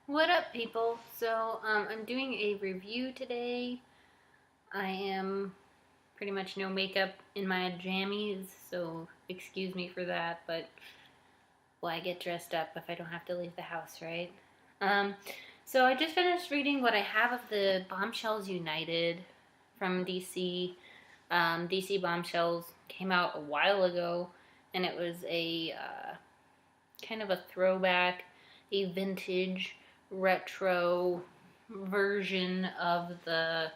What up, people? I'm doing a review today. I am pretty much no makeup in my jammies, so excuse me for that, but why get dressed up if I don't have to leave the house, right? Um, so I just finished reading what I have of the Bombshells United from DC. DC Bombshells came out a while ago, and it was a kind of a throwback, a vintage retro version of the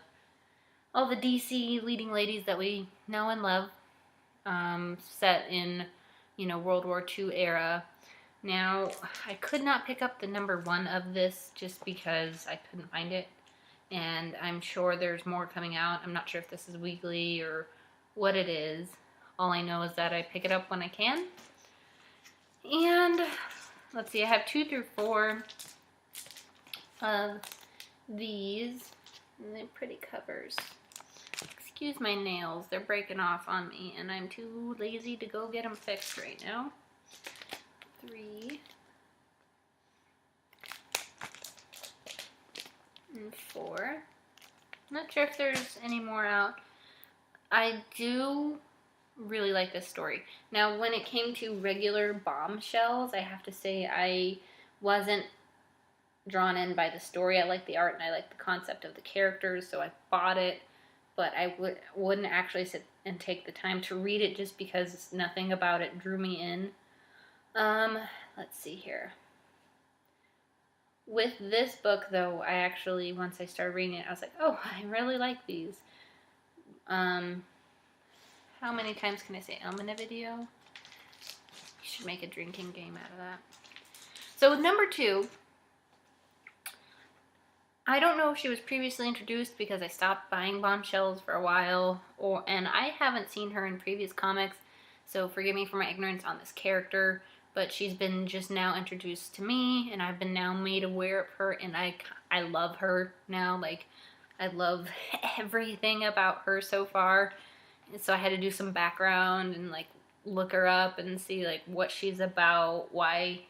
all the DC leading ladies that we know and love, set in World War II era. Now I could not pick up the number one of this just because I couldn't find it, and I'm sure there's more coming out. I'm not sure if this is weekly or what it is. All I know is that I pick it up when I can. And let's see, I have 2 through 4 of these. And they're pretty covers. Excuse my nails, they're breaking off on me, and I'm too lazy to go get them fixed right now. 3 and 4. Not sure if there's any more out. I do really like this story. Now, when it came to regular Bombshells, I have to say I wasn't drawn in by the story. I like the art and I like the concept of the characters, so I bought it, but I wouldn't actually sit and take the time to read it just because nothing about it drew me in. Let's see here. With this book, though, I actually, once I started reading it, I was like, oh, I really like these. How many times can I say in a video? You should make a drinking game out of that. So with number 2, I don't know if she was previously introduced because I stopped buying Bombshells for a while, and I haven't seen her in previous comics, so forgive me for my ignorance on this character, but she's been just now introduced to me, and I've been now made aware of her, and I love her now. Like, I love everything about her so far. And so I had to do some background and like look her up and see like what she's about, why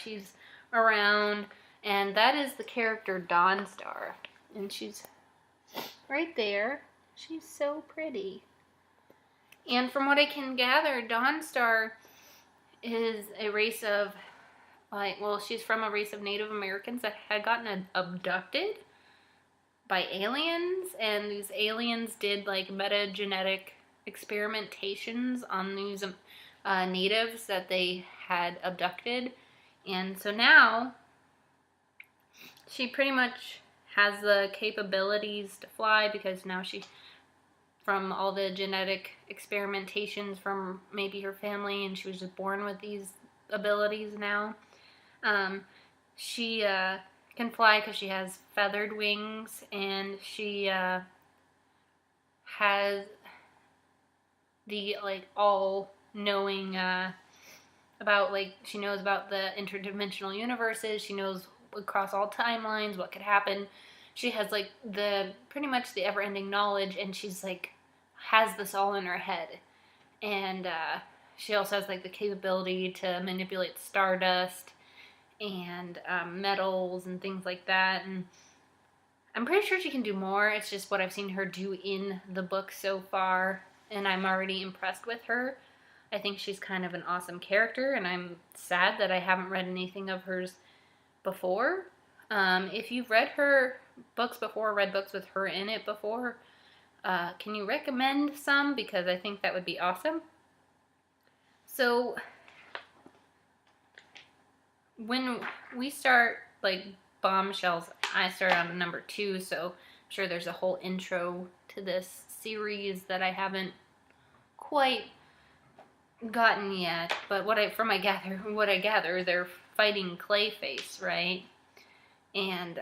she's around. And that is the character Dawnstar. And she's right there. She's so pretty. And from what I can gather, Dawnstar is a race of, she's from a race of Native Americans that had gotten abducted by aliens. And these aliens did like metagenetic experimentations on these natives that they had abducted. And so now she pretty much has the capabilities to fly because now she, from all the genetic experimentations from maybe her family, and she was just born with these abilities now. She can fly because she has feathered wings, and she has the like all-knowing about, like, she knows about the interdimensional universes. She knows across all timelines what could happen. She has like the pretty much the ever-ending knowledge, and she's like has this all in her head. And she also has like the capability to manipulate stardust and metals and things like that. And I'm pretty sure she can do more. It's just what I've seen her do in the book so far, and I'm already impressed with her. I think she's kind of an awesome character, and I'm sad that I haven't read anything of hers before. If you've read her books before, read books with her in it before, can you recommend some? Because I think that would be awesome. So when we start like Bombshells, I started on number 2, so I'm sure there's a whole intro to this series that I haven't quite gotten yet. But what I gather, they're fighting Clayface, right? And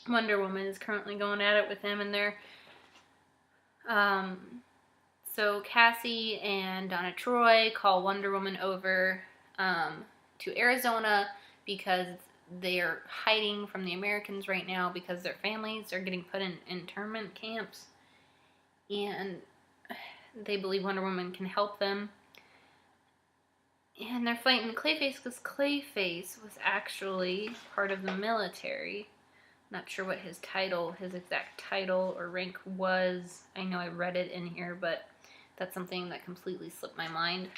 Wonder Woman is currently going at it with him, and they're so Cassie and Donna Troy call Wonder Woman over to Arizona because they're hiding from the Americans right now because their families are getting put in internment camps, and they believe Wonder Woman can help them. And they're fighting Clayface because Clayface was actually part of the military. Not sure what his exact title or rank was. I know I read it in here, but that's something that completely slipped my mind.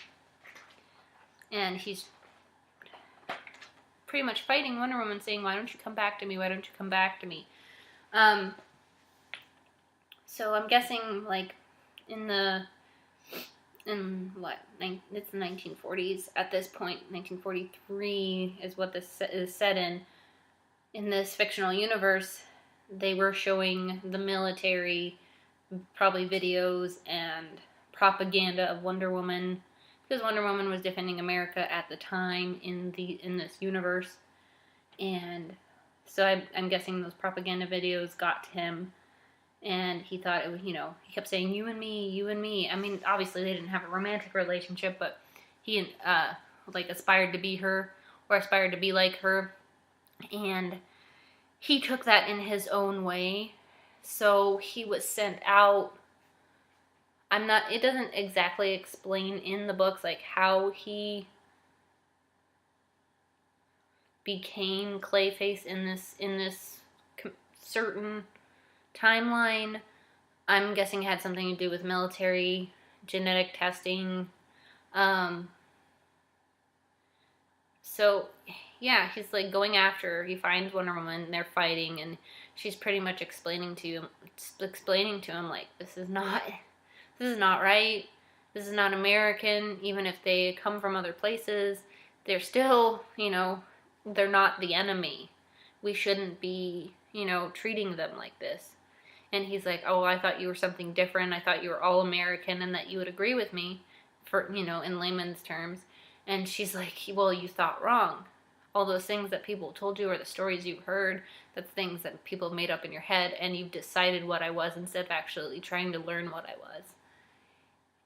And he's pretty much fighting Wonder Woman, saying, "Why don't you come back to me? Why don't you come back to me?" So I'm guessing, like, it's the 1940s at this point. 1943 is what this is set in. In this fictional universe, they were showing the military probably videos and propaganda of Wonder Woman, because Wonder Woman was defending America at the time in this universe. And so I'm guessing those propaganda videos got to him, and he thought it was, he kept saying, "You and me, you and me." I mean, obviously they didn't have a romantic relationship, but he like aspired to be her, or aspired to be like her, and he took that in his own way. So he was sent out. It doesn't exactly explain in the books like how he became Clayface in this certain timeline. I'm guessing it had something to do with military genetic testing. So yeah, he's like going after her. He finds Wonder Woman, and they're fighting, and she's pretty much explaining to him like, this is not right. This is not American. Even if they come from other places, they're still, they're not the enemy. We shouldn't be, treating them like this. And he's like, "Oh, I thought you were something different. I thought you were all American and that you would agree with me, for, in layman's terms." And she's like, "Well, you thought wrong. All those things that people told you, or the stories you've heard, that's things that people have made up in your head, and you've decided what I was instead of actually trying to learn what I was."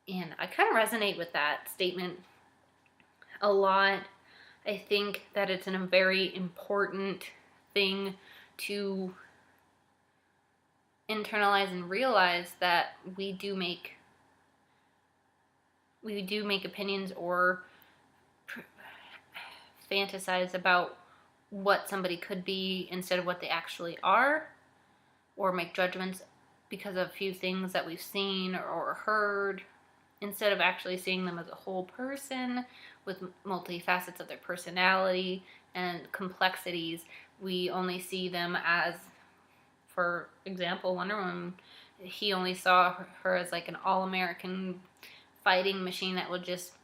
And I kind of resonate with that statement a lot. I think that it's a very important thing to internalize and realize, that we do make opinions or fantasize about what somebody could be instead of what they actually are, or make judgments because of a few things that we've seen or heard, instead of actually seeing them as a whole person with multifacets of their personality and complexities. We only see them as, for example, Wonder Woman, he only saw her as like an all-American fighting machine that would just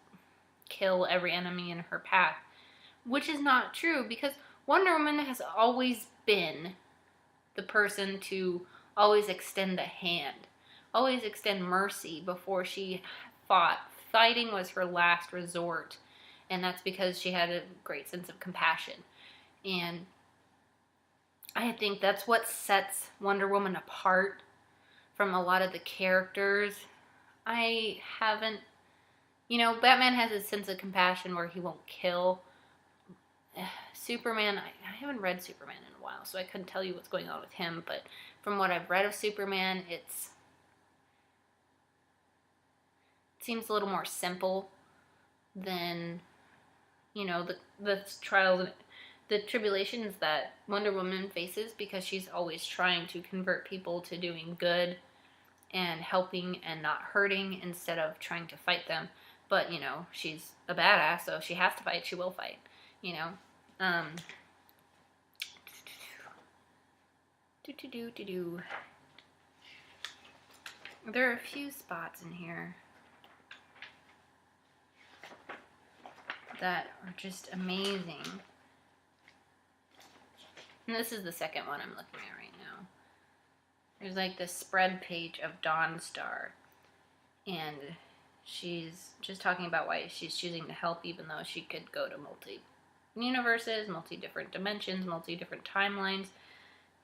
kill every enemy in her path. Which is not true, because Wonder Woman has always been the person to always extend a hand, always extend mercy before she fought. Fighting was her last resort, and that's because she had a great sense of compassion. And I think that's what sets Wonder Woman apart from a lot of the characters. Batman has a sense of compassion where he won't kill. Superman, I haven't read Superman in a while, so I couldn't tell you what's going on with him, but from what I've read of Superman, it seems a little more simple than, the trials, the tribulations that Wonder Woman faces, because she's always trying to convert people to doing good and helping and not hurting, instead of trying to fight them. But, she's a badass, so she has to fight. She will fight, There are a few spots in here that are just amazing. And this is the second one I'm looking at right now. There's like this spread page of Dawn Star, and she's just talking about why she's choosing to help, even though she could go to multi-universes, multi-different dimensions, multi-different timelines.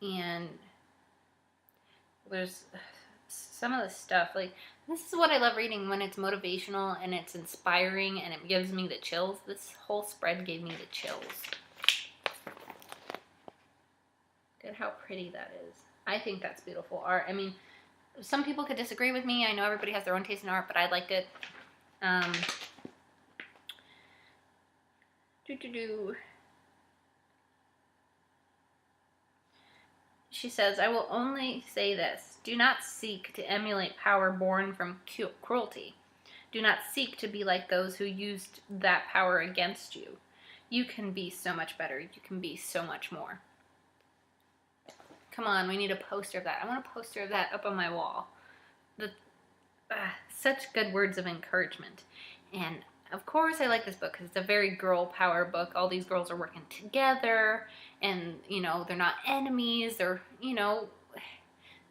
And there's some of the stuff, like, this is what I love reading, when it's motivational and it's inspiring and it gives me the chills. This whole spread gave me the chills. Look at how pretty that is. I think that's beautiful art. I mean, some people could disagree with me. I know everybody has their own taste in art, but I liked it. Do. She says, I will only say this. Do not seek to emulate power born from cruelty. Do not seek to be like those who used that power against you. You can be so much better. You can be so much more. Come on, we need a poster of that. I want a poster of that up on my wall. Such good words of encouragement. And of course I like this book because it's a very girl power book. All these girls are working together and, you know, they're not enemies. They're, you know,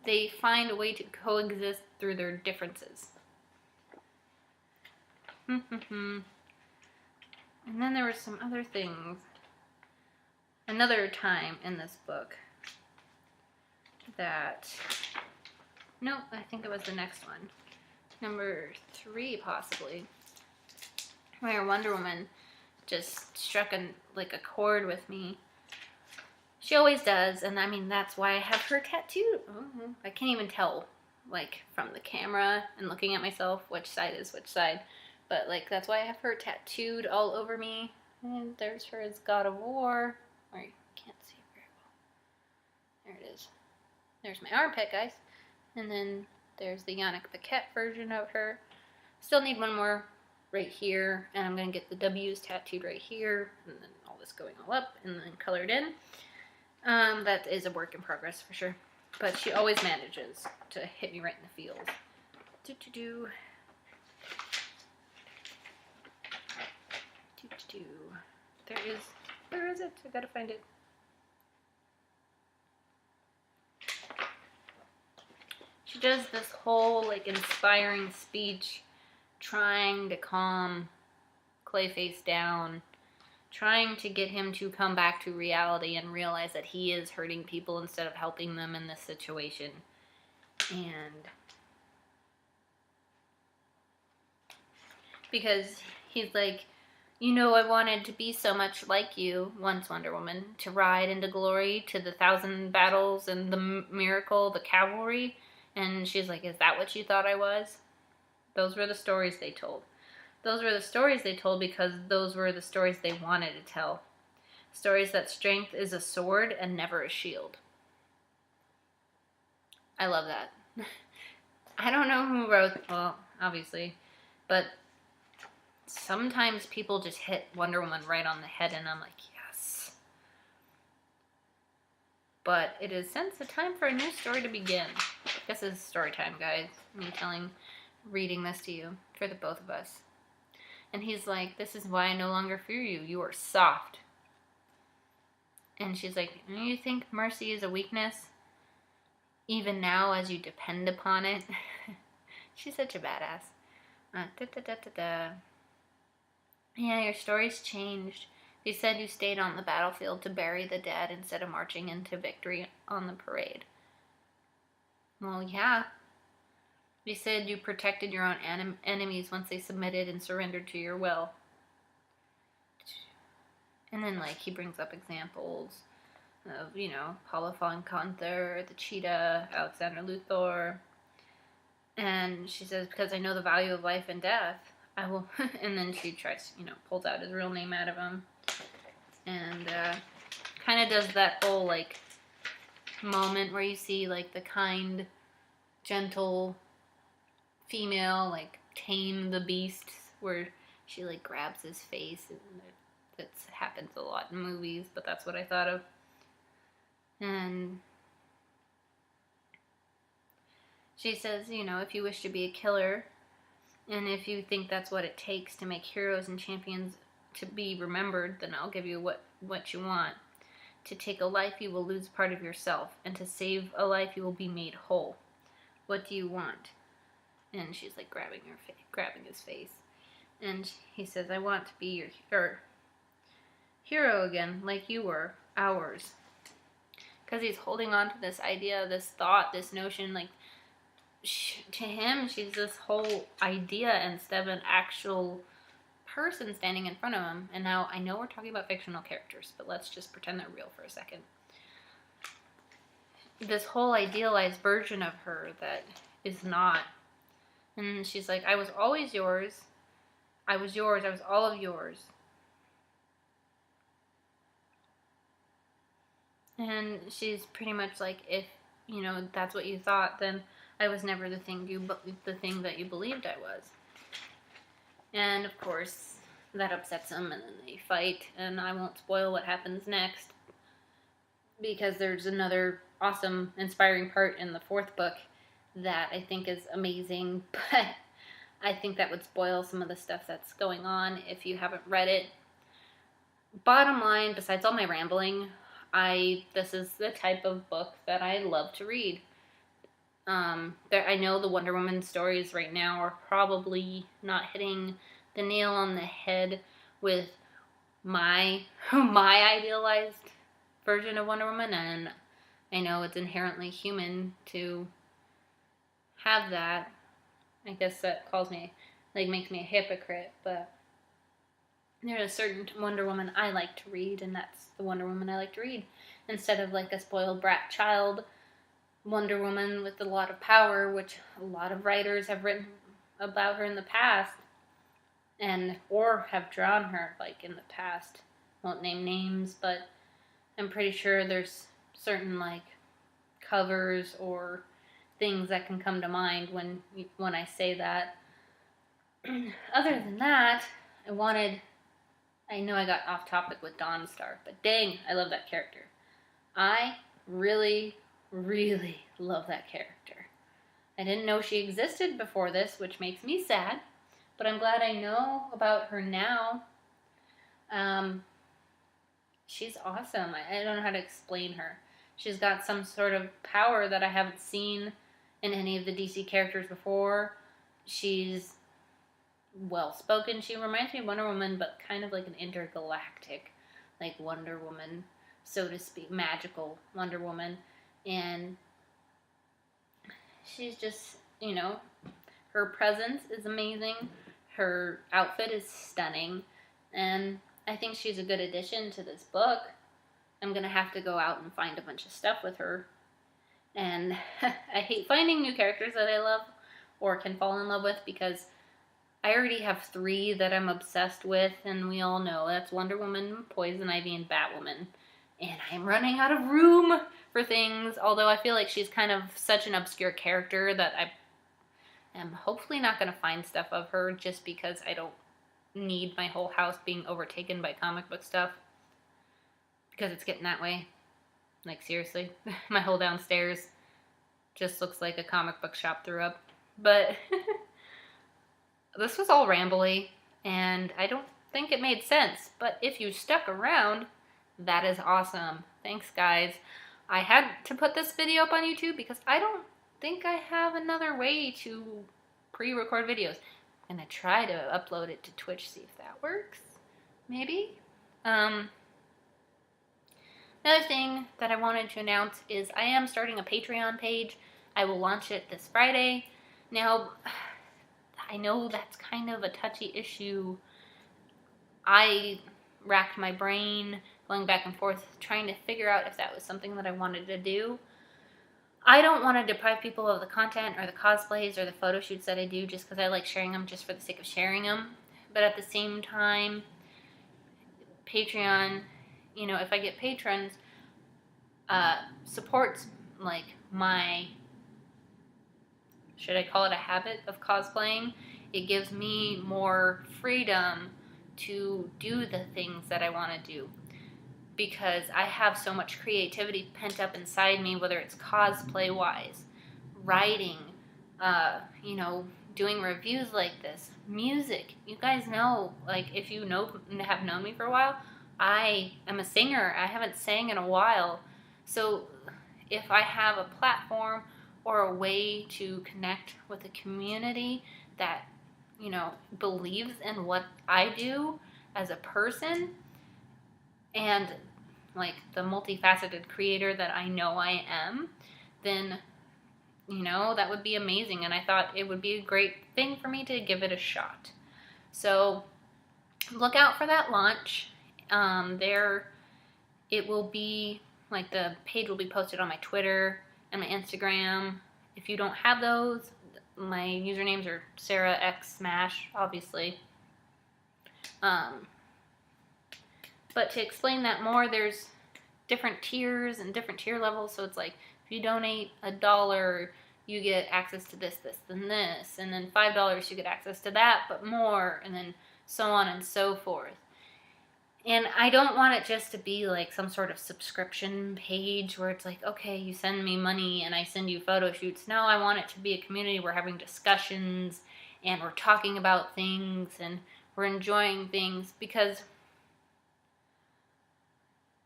they find a way to coexist through their differences. And then there were some other things. Another time in this book that, no, I think it was the next one. Number 3, possibly, where Wonder Woman just struck a chord with me. She always does, and I mean, that's why I have her tattooed. I can't even tell, like, from the camera and looking at myself, which side is which side. But, like, that's why I have her tattooed all over me. And there's her as God of War. Or you can't see it very well. There it is. There's my armpit, guys. And then there's the Yannick Paquette version of her. Still need one more right here. And I'm going to get the W's tattooed right here. And then all this going all up and then colored in. That is a work in progress for sure. But she always manages to hit me right in the feels. Where is it? I gotta find it. She does this whole, like, inspiring speech trying to calm Clayface down, trying to get him to come back to reality and realize that he is hurting people instead of helping them in this situation. And because he's like, you know, I wanted to be so much like you, once Wonder Woman, to ride into glory, to the 1,000 battles and the miracle, the cavalry. And she's like, is that what you thought I was? Those were the stories they told. Those were the stories they told because those were the stories they wanted to tell. Stories that strength is a sword and never a shield. I love that. I don't know who wrote, well, obviously, but sometimes people just hit Wonder Woman right on the head, and I'm like, yes. But it is since the time for a new story to begin. This is story time, guys. Me reading this to you for the both of us. And he's like, this is why I no longer fear you. You are soft. And she's like, you think mercy is a weakness? Even now as you depend upon it? She's such a badass. Yeah, your story's changed. You said you stayed on the battlefield to bury the dead instead of marching into victory on the parade. Well, yeah. You said you protected your own enemies once they submitted and surrendered to your will. And then, like, he brings up examples of, you know, Paula von Gunther, the cheetah, Alexander Luthor. And she says, because I know the value of life and death, I will, and then she tries, you know, pulls out his real name out of him. And kind of does that whole, like, moment where you see, like, the kind, gentle female, like, tame the beast, where she, like, grabs his face. And that happens a lot in movies, but that's what I thought of. And she says, you know, if you wish to be a killer, and if you think that's what it takes to make heroes and champions to be remembered, then I'll give you what you want. To take a life, you will lose part of yourself, and to save a life, you will be made whole. What do you want? And she's like grabbing his face, and he says, I want to be your hero again, like you were ours. Because he's holding on to this idea, this thought, this notion, like, to him, she's this whole idea instead of an actual person standing in front of him. And now, I know we're talking about fictional characters, but let's just pretend they're real for a second. This whole idealized version of her that is not. And she's like, I was always yours. I was yours. I was all of yours. And she's pretty much like, if, you know, that's what you thought, then I was never the thing that you believed I was. And of course, that upsets them, and then they fight, and I won't spoil what happens next, because there's another awesome, inspiring part in the fourth book that I think is amazing, but I think that would spoil some of the stuff that's going on if you haven't read it. Bottom line, besides all my rambling, this is the type of book that I love to read. I know the Wonder Woman stories right now are probably not hitting the nail on the head with my idealized version of Wonder Woman, and I know it's inherently human to have that. I guess that makes me a hypocrite, but there's a certain Wonder Woman I like to read, and that's the Wonder Woman I like to read. Instead of like a spoiled brat child Wonder Woman with a lot of power, which a lot of writers have written about her in the past, or have drawn her like in the past. Won't name names, but I'm pretty sure there's certain like covers or things that can come to mind when I say that. Other than that, I know I got off topic with Dawnstar, but dang, I love that character. I really, really love that character. I didn't know she existed before this, which makes me sad, but I'm glad I know about her now. She's awesome. I don't know how to explain her. She's got some sort of power that I haven't seen in any of the DC characters before. She's well-spoken. She reminds me of Wonder Woman, but kind of like an intergalactic, like Wonder Woman, so to speak, magical Wonder Woman. And she's just, you know, her presence is amazing. Her outfit is stunning. And I think she's a good addition to this book. I'm going to have to go out and find a bunch of stuff with her. And I hate finding new characters that I love or can fall in love with, because I already have 3 that I'm obsessed with, and we all know that's Wonder Woman, Poison Ivy, and Batwoman. And I'm running out of room for things, although I feel like she's kind of such an obscure character that I am hopefully not going to find stuff of her, just because I don't need my whole house being overtaken by comic book stuff, because it's getting that way. Like, seriously, my whole downstairs just looks like a comic book shop threw up. But this was all rambly, and I don't think it made sense, but if you stuck around, that is awesome. Thanks, guys. I had to put this video up on YouTube because I don't think I have another way to pre-record videos. I'm gonna try to upload it to Twitch, see if that works. Maybe. Another thing that I wanted to announce is I am starting a Patreon page. I will launch it this Friday. Now, I know that's kind of a touchy issue. I racked my brain going back and forth trying to figure out if that was something that I wanted to do. I don't want to deprive people of the content or the cosplays or the photo shoots that I do just because I like sharing them just for the sake of sharing them. But at the same time, Patreon, you know, if I get patrons, supports like my, should I call it a habit of cosplaying? It gives me more freedom to do the things that I want to do, because I have so much creativity pent up inside me, whether it's cosplay wise, writing, you know, doing reviews like this, music. You guys know, like, if you have known me for a while, I am a singer. I haven't sang in a while. So if I have a platform or a way to connect with a community that, you know, believes in what I do as a person, and like the multifaceted creator that I know I am, then, you know, that would be amazing. And I thought it would be a great thing for me to give it a shot. So look out for that launch. It will be, like, the page will be posted on my Twitter and my Instagram. If you don't have those, my usernames are sarahxsmash, obviously. But to explain that more, there's different tiers and different tier levels. So it's like if you donate $1, you get access to this, this, and this, and then $5 you get access to that, but more, and then so on and so forth. And I don't want it just to be like some sort of subscription page where it's like, okay, you send me money and I send you photo shoots. No, I want it to be a community where we're having discussions and we're talking about things and we're enjoying things, because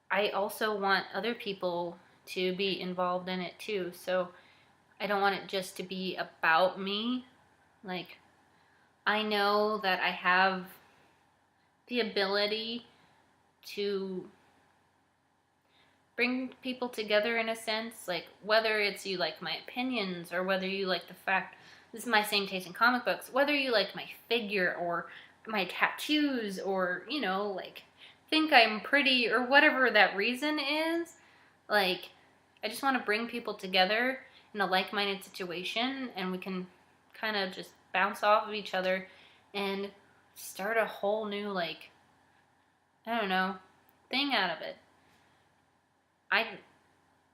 I also want other people to be involved in it too. So I don't want it just to be about me. Like, I know that I have the ability to bring people together in a sense, like whether it's you like my opinions or whether you like the fact this is my same taste in comic books, whether you like my figure or my tattoos or, you know, like think I'm pretty or whatever that reason is. Like, I just want to bring people together in a like-minded situation, and we can kind of just bounce off of each other and start a whole new, like, I don't know, thing out of it. I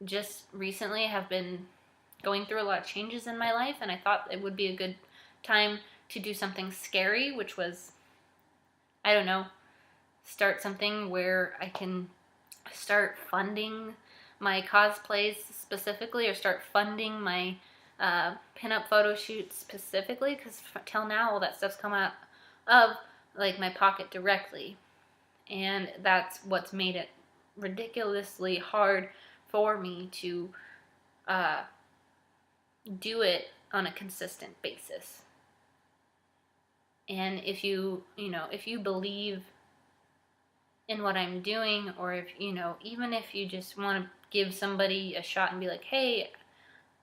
just recently have been going through a lot of changes in my life, and I thought it would be a good time to do something scary, which was, I don't know, start something where I can start funding my cosplays specifically, or start funding my pinup photo shoots specifically, because till now all that stuff's come out of like my pocket directly, and that's what's made it ridiculously hard for me to do it on a consistent basis. And if you believe in what I'm doing, or if, even if you just want to give somebody a shot and be like, hey,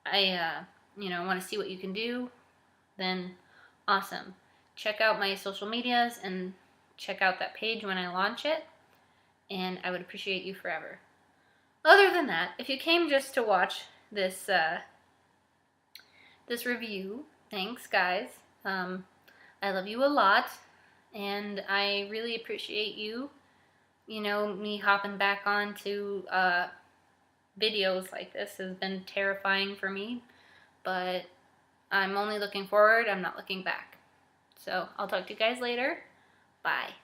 I want to see what you can do, then awesome. Check out my social medias and check out that page when I launch it, and I would appreciate you forever. Other than that, if you came just to watch this this review, thanks guys. I love you a lot, and I really appreciate you. Me hopping back onto videos like this has been terrifying for me, but I'm only looking forward, I'm not looking back. So I'll talk to you guys later. Bye.